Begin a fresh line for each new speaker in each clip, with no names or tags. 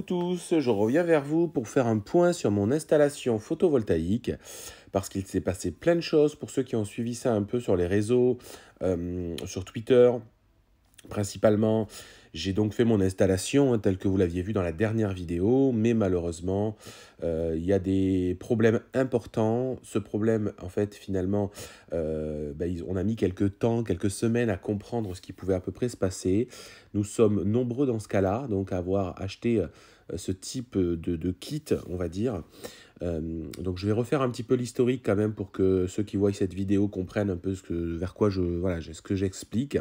tous, je reviens vers vous pour faire un point sur mon installation photovoltaïque parce qu'il s'est passé plein de choses pour ceux qui ont suivi ça un peu sur les réseaux, sur Twitter principalement. J'ai donc fait mon installation telle que vous l'aviez vu dans la dernière vidéo, mais malheureusement, il y a des problèmes importants. Ce problème, en fait, finalement, on a mis quelques temps, quelques semaines à comprendre ce qui pouvait à peu près se passer. Nous sommes nombreux dans ce cas-là, donc à avoir acheté ce type de kit, on va dire. Donc je vais refaire un petit peu l'historique quand même pour que ceux qui voient cette vidéo comprennent un peu vers quoi ce que j'explique.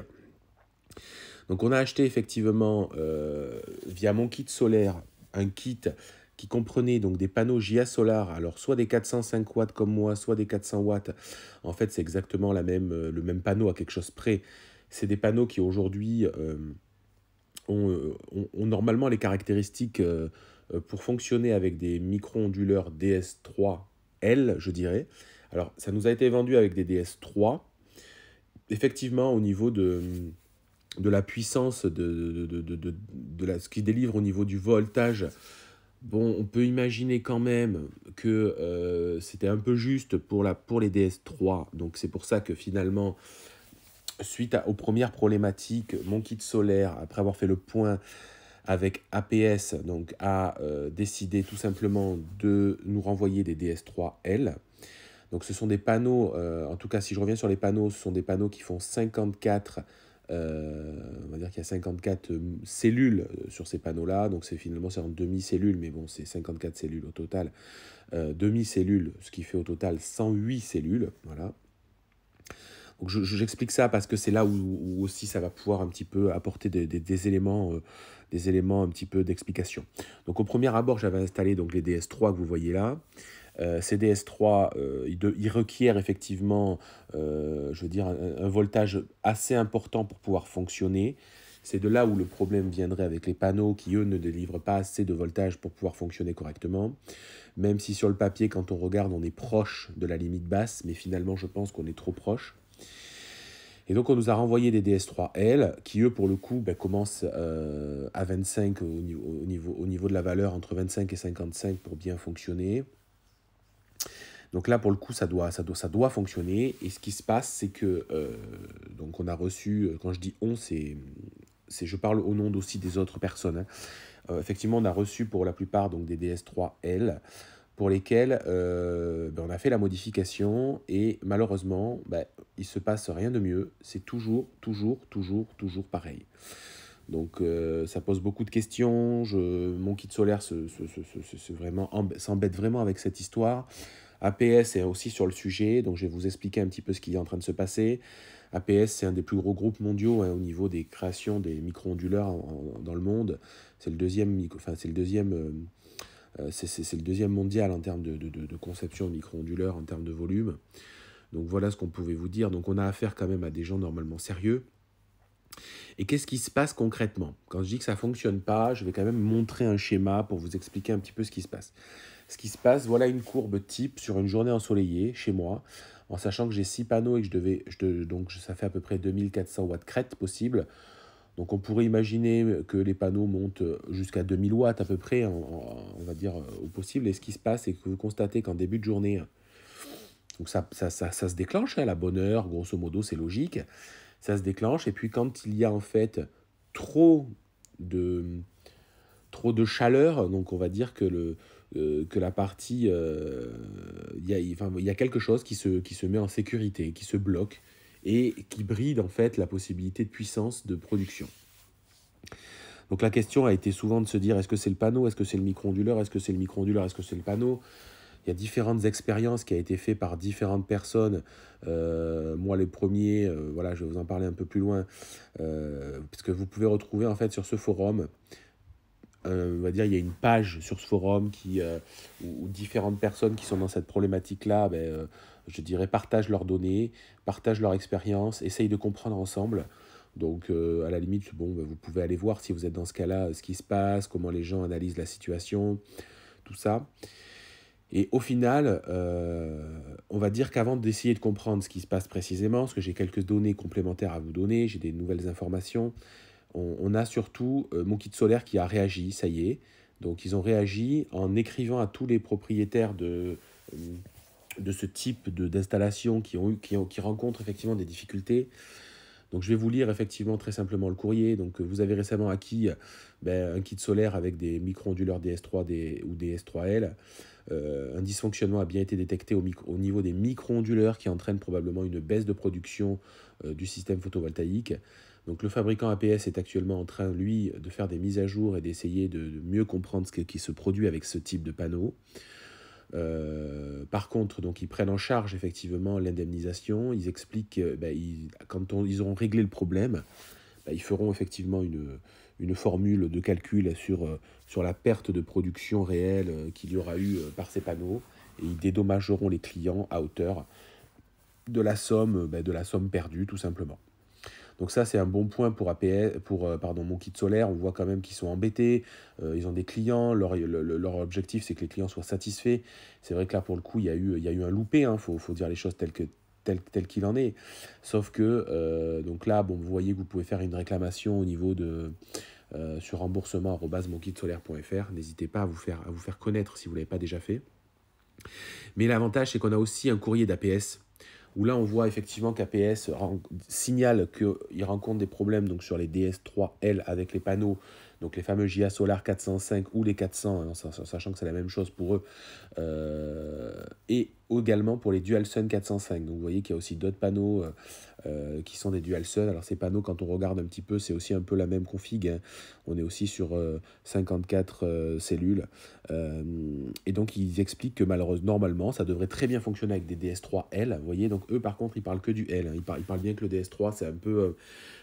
Donc on a acheté effectivement via mon kit solaire un kit qui comprenait donc des panneaux JA Solar, alors soit des 405 watts comme moi, soit des 400 watts. En fait, c'est exactement le même panneau à quelque chose près. C'est des panneaux qui aujourd'hui ont normalement les caractéristiques pour fonctionner avec des micro-onduleurs DS3L, je dirais. Alors, ça nous a été vendu avec des DS3. Effectivement, au niveau de la puissance, ce qui délivre au niveau du voltage, bon, on peut imaginer quand même que c'était un peu juste pour les DS3. Donc c'est pour ça que finalement, suite aux premières problématiques, mon kit solaire, après avoir fait le point avec APS, donc a décidé tout simplement de nous renvoyer des DS3L. Donc ce sont des panneaux, en tout cas si je reviens sur les panneaux, ce sont des panneaux qui font 54, on va dire qu'il y a 54 cellules sur ces panneaux-là, donc finalement c'est en demi-cellules, mais bon c'est 54 cellules au total, demi-cellules, ce qui fait au total 108 cellules, voilà. Donc j'explique ça parce que c'est là où aussi ça va pouvoir un petit peu apporter des éléments un petit peu d'explication. Donc au premier abord, j'avais installé donc les DS3 que vous voyez là. Ces DS3, ils requièrent effectivement, je veux dire, un voltage assez important pour pouvoir fonctionner. C'est de là où le problème viendrait avec les panneaux qui, eux, ne délivrent pas assez de voltage pour pouvoir fonctionner correctement. Même si sur le papier, quand on regarde, on est proche de la limite basse, mais finalement, je pense qu'on est trop proche. Et donc, on nous a renvoyé des DS3L qui, eux, pour le coup, commencent à 25 au niveau de la valeur, entre 25 et 55 pour bien fonctionner. Donc là, pour le coup, ça doit fonctionner. Et ce qui se passe, c'est que donc on a reçu, quand je dis on, je parle au nom aussi des autres personnes, hein. Effectivement, on a reçu pour la plupart donc, des DS3L pour lesquels on a fait la modification et malheureusement, il ne se passe rien de mieux. C'est toujours pareil. Donc ça pose beaucoup de questions. Mon kit solaire s'embête vraiment avec cette histoire. APS est aussi sur le sujet, donc je vais vous expliquer un petit peu ce qui est en train de se passer. APS, c'est un des plus gros groupes mondiaux au niveau des créations des micro-onduleurs dans le monde. C'est le deuxième, c'est le deuxième mondial en termes de conception de micro-onduleurs, en termes de volume. Donc voilà ce qu'on pouvait vous dire. Donc on a affaire quand même à des gens normalement sérieux. Et qu'est-ce qui se passe concrètement? Quand je dis que ça ne fonctionne pas, je vais quand même montrer un schéma pour vous expliquer un petit peu ce qui se passe. Ce qui se passe, voilà une courbe type sur une journée ensoleillée chez moi, en sachant que j'ai 6 panneaux et que donc ça fait à peu près 2400 watts crête possible. Donc on pourrait imaginer que les panneaux montent jusqu'à 2000 watts à peu près, on va dire au possible. Et ce qui se passe, c'est que vous constatez qu'en début de journée, donc ça se déclenche à la bonne heure, grosso modo, c'est logique. Ça se déclenche, et puis quand il y a en fait trop de chaleur, donc on va dire que la partie, il y a quelque chose qui se met en sécurité, qui se bloque, et qui bride en fait la possibilité de puissance de production. Donc la question a été souvent de se dire, est-ce que c'est le panneau, est-ce que c'est le micro-onduleur, est-ce que c'est le micro-onduleur, est-ce que c'est le panneau? Il y a différentes expériences qui ont été faites par différentes personnes. Moi, les premiers, voilà, je vais vous en parler un peu plus loin, parce que vous pouvez retrouver en fait sur ce forum, on va dire, il y a une page sur ce forum où différentes personnes qui sont dans cette problématique-là, je dirais, partagent leurs données, partagent leur expérience, essayent de comprendre ensemble. Donc, à la limite, vous pouvez aller voir si vous êtes dans ce cas-là, ce qui se passe, comment les gens analysent la situation, tout ça. Et au final, on va dire qu'avant d'essayer de comprendre ce qui se passe précisément, parce que j'ai quelques données complémentaires à vous donner, j'ai des nouvelles informations, on a surtout mon kit solaire qui a réagi, ça y est. Donc ils ont réagi en écrivant à tous les propriétaires de ce type d'installation qui rencontrent effectivement des difficultés. Donc je vais vous lire effectivement très simplement le courrier. Donc vous avez récemment acquis un kit solaire avec des micro-onduleurs DS3 ou DS3L. Un dysfonctionnement a bien été détecté au niveau des micro-onduleurs qui entraîne probablement une baisse de production du système photovoltaïque. Donc le fabricant APS est actuellement en train, lui, de faire des mises à jour et d'essayer de mieux comprendre ce qui se produit avec ce type de panneau. Par contre, donc, ils prennent en charge effectivement l'indemnisation. Ils expliquent que quand ils auront réglé le problème, ils feront effectivement une formule de calcul sur la perte de production réelle qu'il y aura eu par ces panneaux. Et ils dédommageront les clients à hauteur de la somme perdue, tout simplement. Donc ça, c'est un bon point pour APS, Mon Kit Solaire. On voit quand même qu'ils sont embêtés. Ils ont des clients. Leur objectif, c'est que les clients soient satisfaits. C'est vrai que là, pour le coup, il y a eu un loupé. Faut dire les choses tel qu'il en est. Sauf que, donc là, vous voyez que vous pouvez faire une réclamation au niveau sur remboursement@monkitsolaire.fr. N'hésitez pas à vous faire connaître si vous ne l'avez pas déjà fait. Mais l'avantage, c'est qu'on a aussi un courrier d'APS où là, on voit effectivement qu'APS signale qu'il rencontre des problèmes donc, sur les DS3L avec les panneaux, donc les fameux JA Solar 405 ou les 400, sachant que c'est la même chose pour eux, et également pour les DualSun 405. Donc vous voyez qu'il y a aussi d'autres panneaux qui sont des DualSun. Alors ces panneaux, quand on regarde un petit peu, c'est aussi un peu la même config. Hein. On est aussi sur 54 cellules. Et donc ils expliquent que malheureusement, normalement, ça devrait très bien fonctionner avec des DS3L. Vous voyez, donc eux par contre, ils parlent que du L. Hein. Ils parlent bien que le DS3, c'est un peu...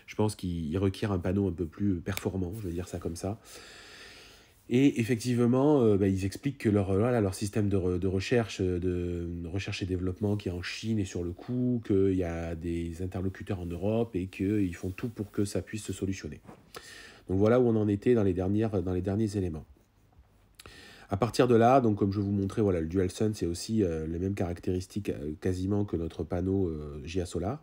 je pense qu'il requiert un panneau un peu plus performant, je vais dire ça comme ça. Et effectivement, ils expliquent que leur système de recherche et développement qui est en Chine est sur le coup, qu'il y a des interlocuteurs en Europe et qu'ils font tout pour que ça puisse se solutionner. Donc voilà où on en était dans les derniers éléments. À partir de là, donc comme je vous montrais, le DualSun, c'est aussi les mêmes caractéristiques quasiment que notre panneau JA Solar.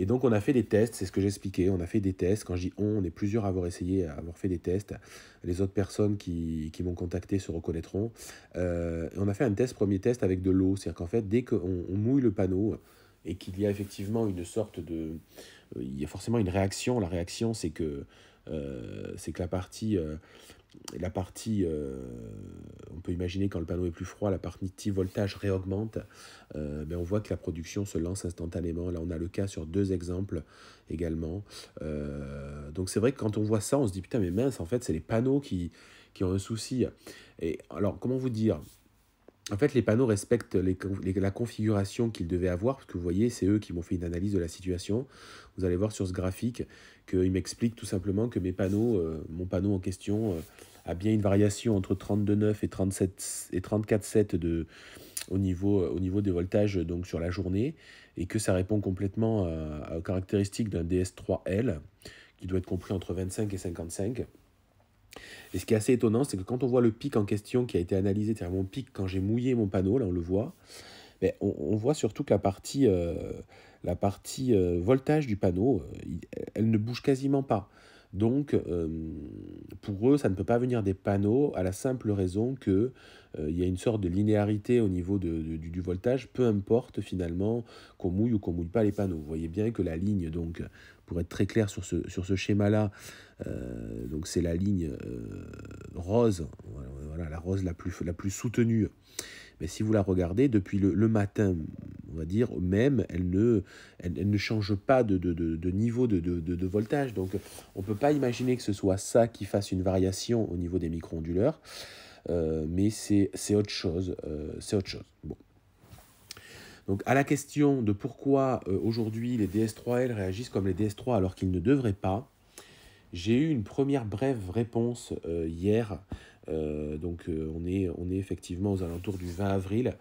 Et donc on a fait des tests, c'est ce que j'expliquais, on a fait des tests. Quand je dis on est plusieurs à avoir fait des tests. Les autres personnes qui m'ont contacté se reconnaîtront. On a fait premier test avec de l'eau, c'est-à-dire qu'en fait, dès qu'on mouille le panneau et qu'il y a effectivement une sorte de... il y a forcément une réaction. La réaction, c'est que la partie, on peut imaginer quand le panneau est plus froid, la partie voltage réaugmente. On voit que la production se lance instantanément. Là, on a le cas sur 2 exemples également. Donc c'est vrai que quand on voit ça, on se dit putain mais mince, en fait c'est les panneaux qui ont un souci. Et alors comment vous dire ? En fait, les panneaux respectent la configuration qu'ils devaient avoir, parce que vous voyez, c'est eux qui m'ont fait une analyse de la situation. Vous allez voir sur ce graphique qu'ils m'expliquent tout simplement que mon panneau en question a bien une variation entre 32,9 et 34,7 au niveau des voltages donc sur la journée, et que ça répond complètement aux caractéristiques d'un DS3L, qui doit être compris entre 25 et 55. Et ce qui est assez étonnant, c'est que quand on voit le pic en question qui a été analysé, c'est-à-dire mon pic quand j'ai mouillé mon panneau, là on le voit, on voit surtout que la partie voltage du panneau, elle ne bouge quasiment pas. Donc, pour eux, ça ne peut pas venir des panneaux à la simple raison qu'il y a une sorte de linéarité au niveau du voltage, peu importe finalement qu'on mouille ou qu'on mouille pas les panneaux. Vous voyez bien que la ligne, donc, pour être très clair sur ce schéma-là, donc c'est la ligne rose, voilà, la rose la plus soutenue. Mais si vous la regardez, depuis le matin, on va dire, même, elle ne change pas de niveau de voltage. Donc, on ne peut pas imaginer que ce soit ça qui fasse une variation au niveau des micro-onduleurs. Mais c'est autre chose. Bon. Donc, à la question de pourquoi aujourd'hui les DS3L réagissent comme les DS3 alors qu'ils ne devraient pas, j'ai eu une première brève réponse hier. On est effectivement aux alentours du 20 avril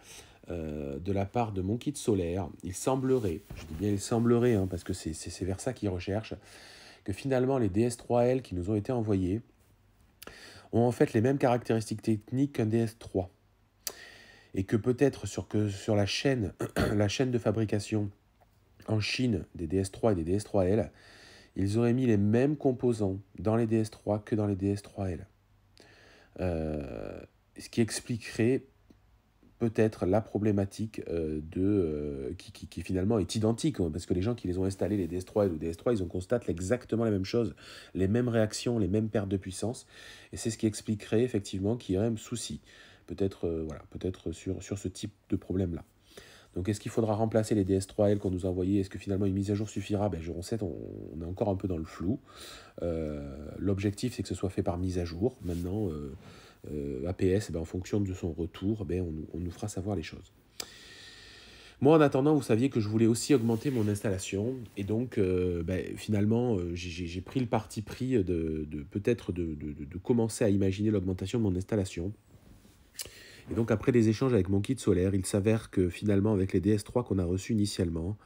de la part de Mon Kit Solaire. Il semblerait, je dis bien il semblerait, parce que c'est vers ça qu'ils recherchent, que finalement les DS3L qui nous ont été envoyés ont en fait les mêmes caractéristiques techniques qu'un DS3. Et que peut-être sur la chaîne de fabrication en Chine des DS3 et des DS3L, ils auraient mis les mêmes composants dans les DS3 que dans les DS3L. Ce qui expliquerait peut-être la problématique qui finalement est identique, hein, parce que les gens qui les ont installés, les DS3 et le DS3, ils ont constaté exactement la même chose, les mêmes réactions, les mêmes pertes de puissance, et c'est ce qui expliquerait effectivement qu'il y aurait un souci, peut-être voilà, peut-être sur ce type de problème-là. Donc est-ce qu'il faudra remplacer les DS3L qu'on nous a envoyés? Est-ce que finalement une mise à jour suffira? On est encore un peu dans le flou. L'objectif, c'est que ce soit fait par mise à jour. Maintenant, APS, en fonction de son retour, on nous fera savoir les choses. Moi, en attendant, vous saviez que je voulais aussi augmenter mon installation. Et donc, finalement, j'ai pris le parti pris peut-être de commencer à imaginer l'augmentation de mon installation. Et donc, après les échanges avec mon kit solaire, il s'avère que finalement, avec les DS3 qu'on a reçus initialement,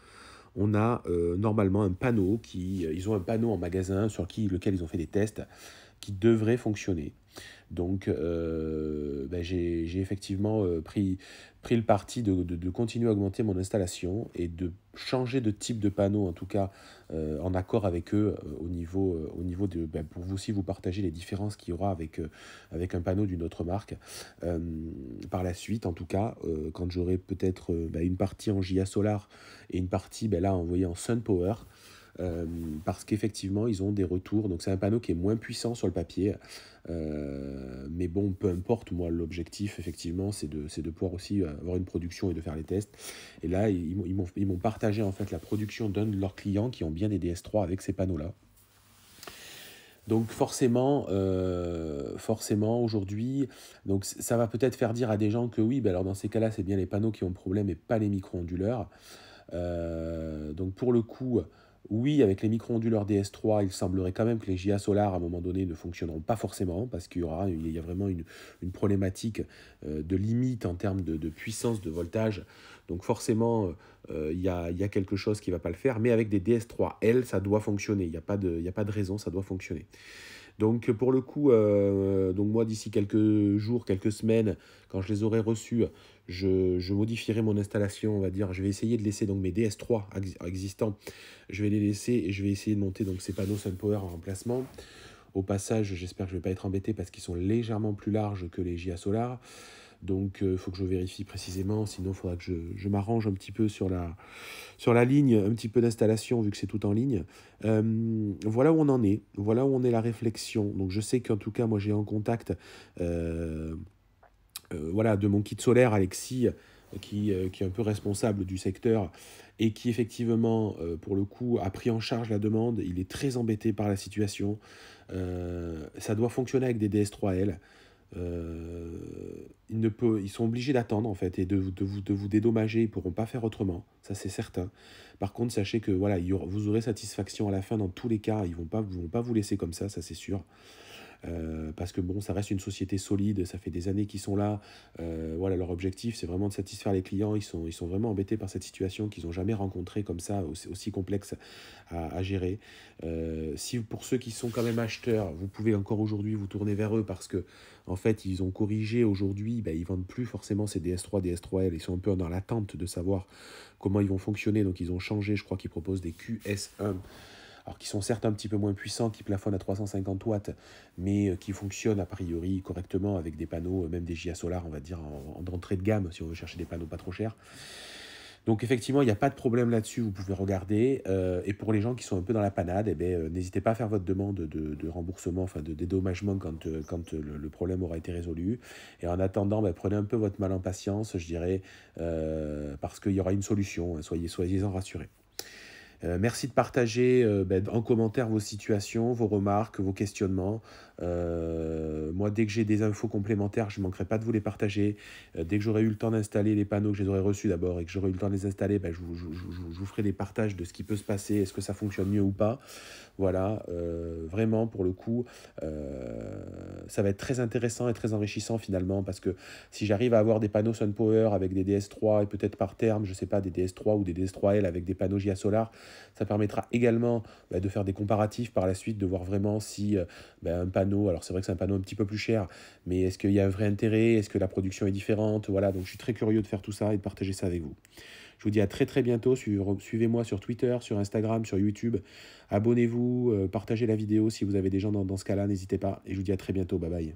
on a normalement un panneau ils ont un panneau en magasin sur lequel ils ont fait des tests qui devrait fonctionner. Donc j'ai effectivement pris le parti de continuer à augmenter mon installation et de changer de type de panneau, en tout cas en accord avec eux au niveau de, pour vous aussi vous partager les différences qu'il y aura avec un panneau d'une autre marque. Par la suite, en tout cas, quand j'aurai peut-être une partie en JA Solar et une partie là envoyée en Sun Power, parce qu'effectivement ils ont des retours, donc c'est un panneau qui est moins puissant sur le papier, mais bon, peu importe, moi l'objectif effectivement c'est de pouvoir aussi avoir une production et de faire les tests. Et là ils m'ont partagé en fait la production d'un de leurs clients qui ont bien des DS3 avec ces panneaux là. Donc forcément aujourd'hui, donc ça va peut-être faire dire à des gens que oui, alors dans ces cas-là c'est bien les panneaux qui ont problème et pas les micro-onduleurs. Donc pour le coup, oui, avec les micro-onduleurs DS3, il semblerait quand même que les JA Solar, à un moment donné, ne fonctionneront pas forcément, parce qu'il y a vraiment une problématique de limite en termes de puissance de voltage. Donc forcément, il y a quelque chose qui ne va pas le faire, mais avec des DS3L, ça doit fonctionner. Il n'y a pas de raison, ça doit fonctionner. Donc pour le coup, donc moi d'ici quelques jours, quelques semaines, quand je les aurai reçus, je modifierai mon installation, on va dire. Je vais essayer de laisser donc mes DS3 existants, je vais les laisser et je vais essayer de monter donc ces panneaux SunPower en remplacement. Au passage, j'espère que je ne vais pas être embêté parce qu'ils sont légèrement plus larges que les JA Solar. Donc il faut que je vérifie précisément, sinon il faudra que je m'arrange un petit peu sur la ligne, un petit peu d'installation vu que c'est tout en ligne. Voilà où on en est, voilà où on est la réflexion. Donc je sais qu'en tout cas moi j'ai en contact voilà, de mon kit solaire, Alexis, qui est un peu responsable du secteur et qui effectivement, pour le coup, a pris en charge la demande. Il est très embêté par la situation. Ça doit fonctionner avec des DS3L. Ils sont obligés d'attendre en fait et de vous dédommager. Ils ne pourront pas faire autrement, ça c'est certain. Par contre, sachez que voilà, vous aurez satisfaction à la fin dans tous les cas. Ils vont pas vous laisser comme ça c'est sûr. Parce que bon, ça reste une société solide, ça fait des années qu'ils sont là. Voilà, leur objectif, c'est vraiment de satisfaire les clients. Ils sont vraiment embêtés par cette situation qu'ils n'ont jamais rencontrée comme ça, aussi complexe à gérer. Si pour ceux qui sont quand même acheteurs, vous pouvez encore aujourd'hui vous tourner vers eux parce que en fait, ils ont corrigé aujourd'hui. Ils vendent plus forcément ces DS3, DS3L. Ils sont un peu dans l'attente de savoir comment ils vont fonctionner. Donc, ils ont changé. Je crois qu'ils proposent des QS1. Alors qui sont certes un petit peu moins puissants, qui plafonnent à 350 watts, mais qui fonctionnent a priori correctement avec des panneaux, même des JA Solar, on va dire, en entrée de gamme, si on veut chercher des panneaux pas trop chers. Donc effectivement, il n'y a pas de problème là-dessus, vous pouvez regarder. Et pour les gens qui sont un peu dans la panade, n'hésitez pas à faire votre demande de remboursement, enfin de dédommagement quand le problème aura été résolu. Et en attendant, prenez un peu votre mal en patience, je dirais, parce qu'il y aura une solution, hein, soyez-en rassurés. Merci de partager en commentaire vos situations, vos remarques, vos questionnements. Moi, dès que j'ai des infos complémentaires, je ne manquerai pas de vous les partager. Dès que j'aurai eu le temps d'installer les panneaux, que je les aurai reçus d'abord, et que j'aurai eu le temps de les installer, je vous ferai des partages de ce qui peut se passer, est-ce que ça fonctionne mieux ou pas. Voilà, vraiment, pour le coup, ça va être très intéressant et très enrichissant finalement, parce que si j'arrive à avoir des panneaux SunPower avec des DS3 et peut-être par terme, je ne sais pas, des DS3 ou des DS3L avec des panneaux JA Solar, ça permettra également de faire des comparatifs par la suite, de voir vraiment si un panneau, alors c'est vrai que c'est un panneau un petit peu plus cher, mais est-ce qu'il y a un vrai intérêt, est-ce que la production est différente, voilà, donc je suis très curieux de faire tout ça et de partager ça avec vous. Je vous dis à très très bientôt, suivez-moi sur Twitter, sur Instagram, sur YouTube, abonnez-vous, partagez la vidéo si vous avez des gens dans ce cas-là, n'hésitez pas, et je vous dis à très bientôt, bye bye.